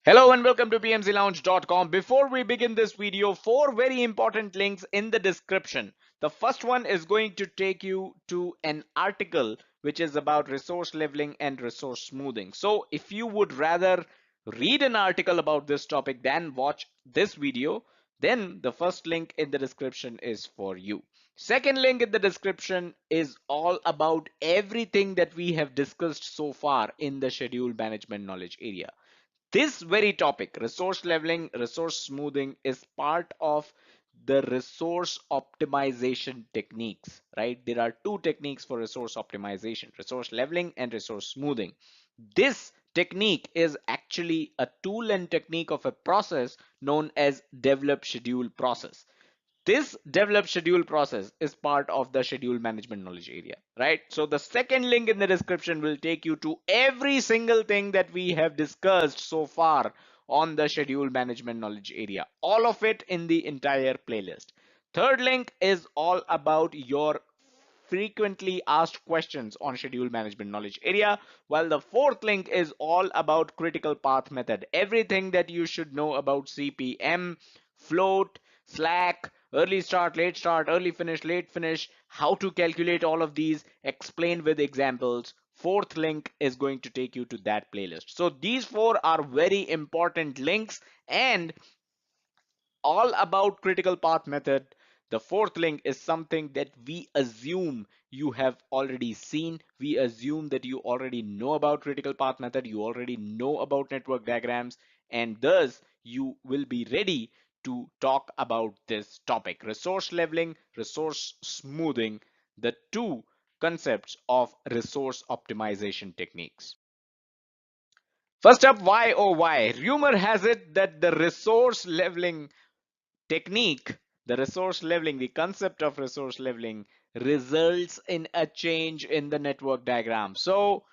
Hello and welcome to pmclounge.com. Before we begin this video, four very important links in the description. The first one is going to take you to an article which is about resource leveling and resource smoothing. So if you would rather read an article about this topic than watch this video, then the first link in the description is for you. Second link in the description is all about everything that we have discussed so far in the schedule management knowledge area. This very topic, resource leveling, resource smoothing, is part of the resource optimization techniques, right? There are two techniques for resource optimization, resource leveling and resource smoothing. This technique is actually a tool and technique of a process known as develop schedule process. This develop schedule process is part of the schedule management knowledge area, right? So the second link in the description will take you to every single thing that we have discussed so far on the schedule management knowledge area, all of it in the entire playlist. Third link is all about your frequently asked questions on schedule management knowledge area, while the fourth link is all about critical path method, everything that you should know about CPM, float, slack, early start, late start, early finish, late finish, how to calculate all of these explained with examples. Fourth link is going to take you to that playlist. So these four are very important links, and all about critical path method. The fourth link is something that we assume you have already seen. We assume that you already know about critical path method, you already know about network diagrams, and thus you will be ready to talk about this topic, resource leveling, resource smoothing, the two concepts of resource optimization techniques. First up, why oh why? Rumor has it that the resource leveling technique, the resource leveling, the concept of resource leveling results in a change in the network diagram. So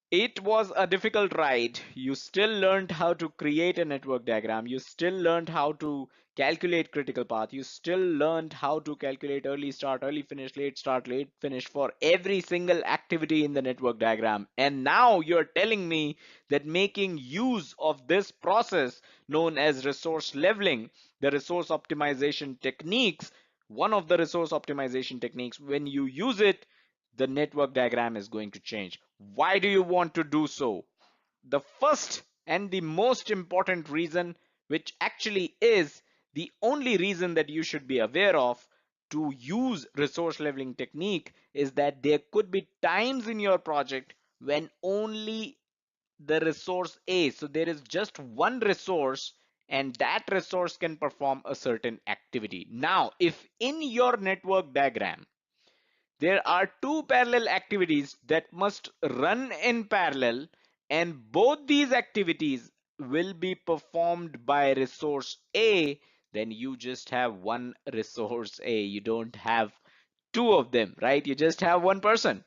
it was a difficult ride. You still learned how to create a network diagram. You still learned how to calculate critical path. You still learned how to calculate early start, early finish, late start, late finish for every single activity in the network diagram. And now you're telling me that making use of this process known as resource leveling, the resource optimization techniques, one of the resource optimization techniques, when you use it, the network diagram is going to change. Why do you want to do so? The first and the most important reason, which actually is the only reason that you should be aware of to use resource leveling technique, is that there could be times in your project when only the resource A, so there is just one resource and that resource can perform a certain activity. Now, if in your network diagram there are two parallel activities that must run in parallel, and both these activities will be performed by resource A, then you just have one resource A. You don't have two of them, right? You just have one person.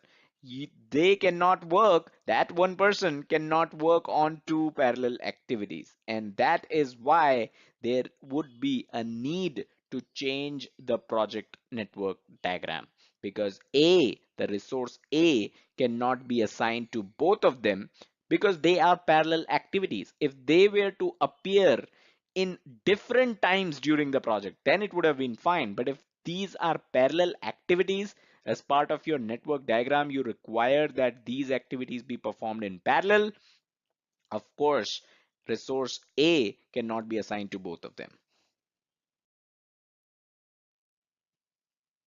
They cannot work, that one person cannot work on two parallel activities. And that is why there would be a need to change the project network diagram, because the resource A cannot be assigned to both of them because they are parallel activities. If they were to appear in different times during the project, then it would have been fine. But if these are parallel activities, as part of your network diagram, you require that these activities be performed in parallel. Of course, resource A cannot be assigned to both of them.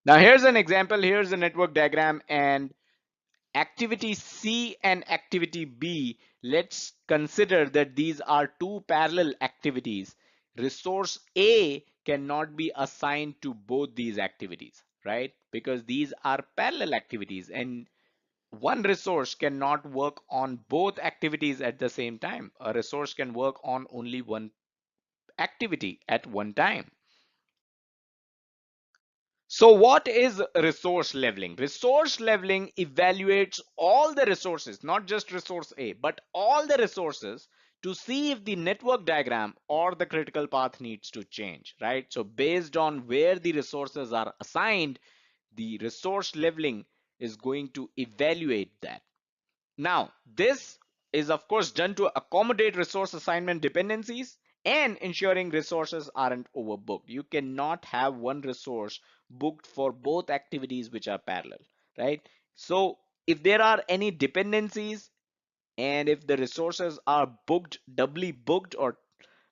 Now, here's an example. Here's a network diagram, and activity C and activity B, let's consider that these are two parallel activities. Resource A cannot be assigned to both these activities, right? Because these are parallel activities and one resource cannot work on both activities at the same time. A resource can work on only one activity at one time. So what is resource leveling? Resource leveling evaluates all the resources, not just resource A, but all the resources to see if the network diagram or the critical path needs to change, right? So based on where the resources are assigned, the resource leveling is going to evaluate that. Now, this is of course done to accommodate resource assignment dependencies and ensuring resources aren't overbooked. You cannot have one resource booked for both activities which are parallel, right? So if there are any dependencies and if the resources are booked, doubly booked, or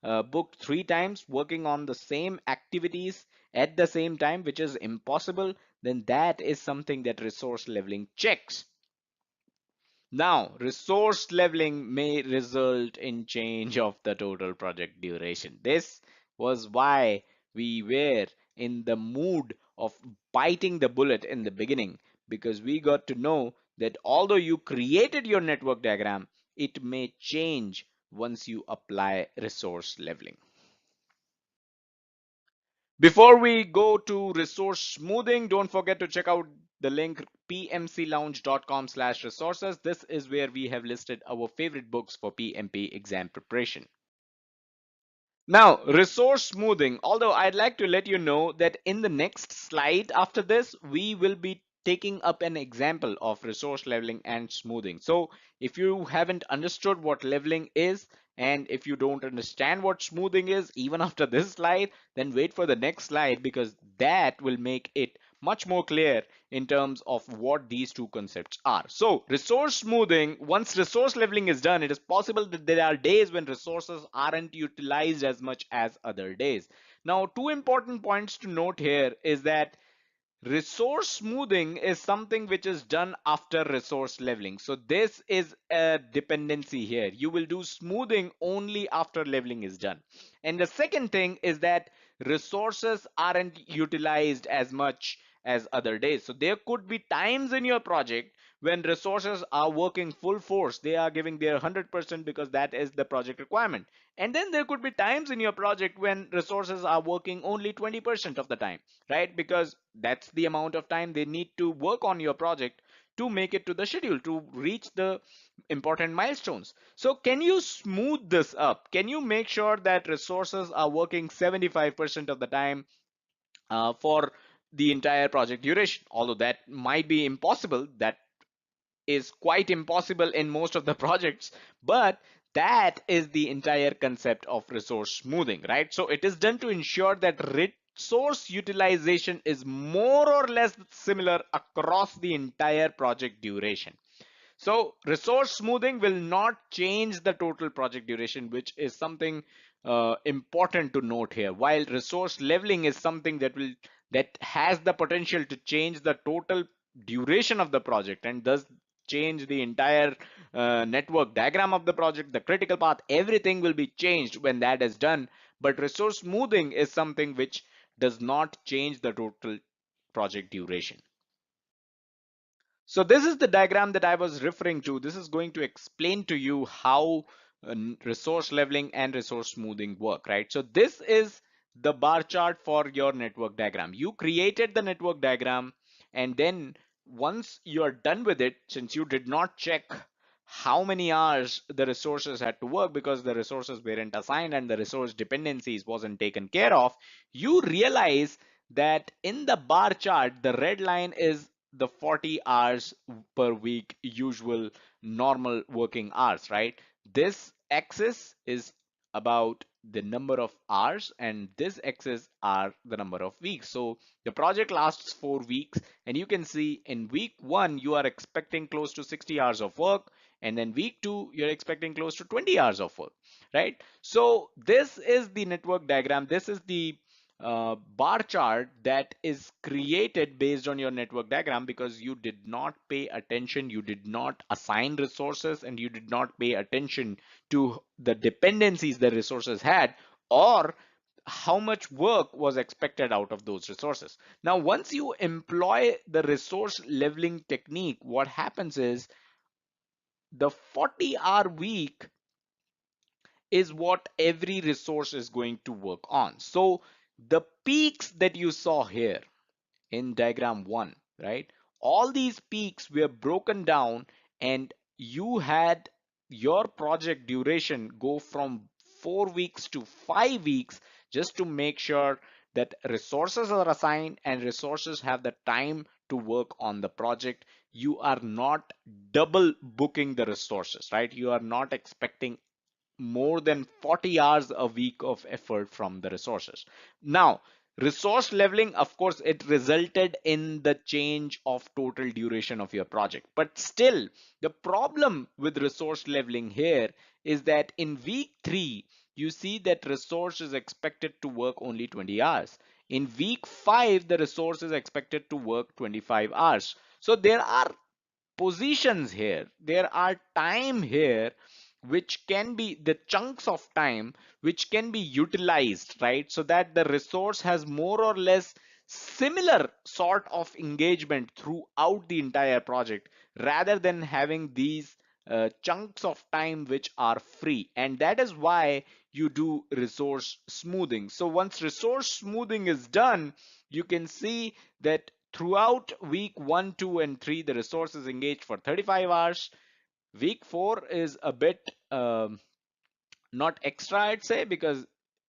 booked three times working on the same activities at the same time, which is impossible, then that is something that resource leveling checks. Now, resource leveling may result in change of the total project duration. This was why we were in the mood of biting the bullet in the beginning, because we got to know that although you created your network diagram, it may change once you apply resource leveling. Before we go to resource smoothing, don't forget to check out the link pmclounge.com/resources. This is where we have listed our favorite books for PMP exam preparation. Now, resource smoothing, although I'd like to let you know that in the next slide after this, we will be taking up an example of resource leveling and smoothing. So if you haven't understood what leveling is, and if you don't understand what smoothing is, even after this slide, then wait for the next slide, because that will make it much more clear in terms of what these two concepts are. So resource smoothing, once resource leveling is done, it is possible that there are days when resources aren't utilized as much as other days. Now, two important points to note here is that resource smoothing is something which is done after resource leveling. So this is a dependency here. You will do smoothing only after leveling is done. And the second thing is that resources aren't utilized as much as other days. So there could be times in your project when resources are working full force. They are giving their 100% because that is the project requirement. And then there could be times in your project when resources are working only 20% of the time, right? Because that's the amount of time they need to work on your project to make it to the schedule, to reach the important milestones. So can you smooth this up? Can you make sure that resources are working 75% of the time for the entire project duration? Although that might be impossible, that is quite impossible in most of the projects, but that is the entire concept of resource smoothing, right? So it is done to ensure that resource utilization is more or less similar across the entire project duration. So resource smoothing will not change the total project duration, which is something important to note here. While resource leveling is something that has the potential to change the total duration of the project and thus change the entire network diagram of the project, the critical path, everything will be changed when that is done. But resource smoothing is something which does not change the total project duration. So this is the diagram that I was referring to. This is going to explain to you how resource leveling and resource smoothing work, right? So this is the bar chart for your network diagram. You created the network diagram, and then once you're done with it, since you did not check how many hours the resources had to work because the resources weren't assigned and the resource dependencies wasn't taken care of, you realize that in the bar chart, the red line is the 40 hours per week usual normal working hours, right? This axis is about the number of hours and this axis are the number of weeks. So the project lasts 4 weeks, and you can see in week 1 you are expecting close to 60 hours of work, and then week 2 you're expecting close to 20 hours of work, right? So this is the network diagram. This is the bar chart that is created based on your network diagram because you did not pay attention, you did not assign resources, and you did not pay attention to the dependencies the resources had, or how much work was expected out of those resources. Now, once you employ the resource leveling technique, what happens is the 40-hour week is what every resource is going to work on. So the peaks that you saw here in diagram 1, right? All these peaks were broken down, and you had your project duration go from 4 weeks to 5 weeks just to make sure that resources are assigned and resources have the time to work on the project. you are not double booking the resources, right? You are not expecting more than 40 hours a week of effort from the resources. Now, resource leveling, of course, it resulted in the change of total duration of your project. But still, the problem with resource leveling here is that in week 3, you see that resource is expected to work only 20 hours. In week 5, the resource is expected to work 25 hours. So there are positions here, there are time here which can be the chunks of time which can be utilized, right? So that the resource has more or less similar sort of engagement throughout the entire project rather than having these chunks of time which are free. And that is why you do resource smoothing. So once resource smoothing is done, you can see that throughout week 1, 2, and 3, the resource is engaged for 35 hours. Week 4 is a bit not extra, I'd say, because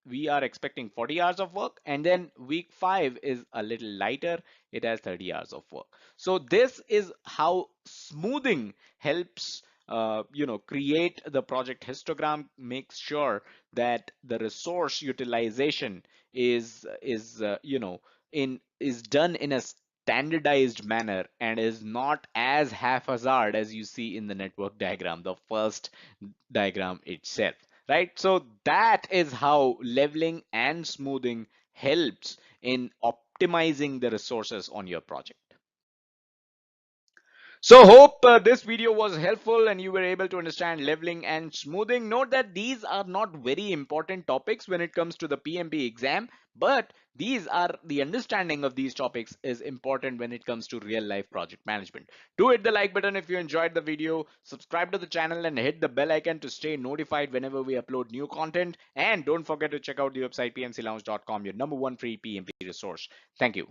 we are expecting 40 hours of work. And then week 5 is a little lighter. It has 30 hours of work. So this is how smoothing helps create the project histogram, makes sure that the resource utilization is done in a standardized manner and is not as haphazard as you see in the network diagram, the first diagram itself, right? So that is how leveling and smoothing helps in optimizing the resources on your project. So hope this video was helpful and you were able to understand leveling and smoothing. Note that these are not very important topics when it comes to the PMP exam, but the understanding of these topics is important when it comes to real life project management. Do hit the like button if you enjoyed the video, subscribe to the channel and hit the bell icon to stay notified whenever we upload new content. And don't forget to check out the website pmclounge.com, your number one free PMP resource. Thank you.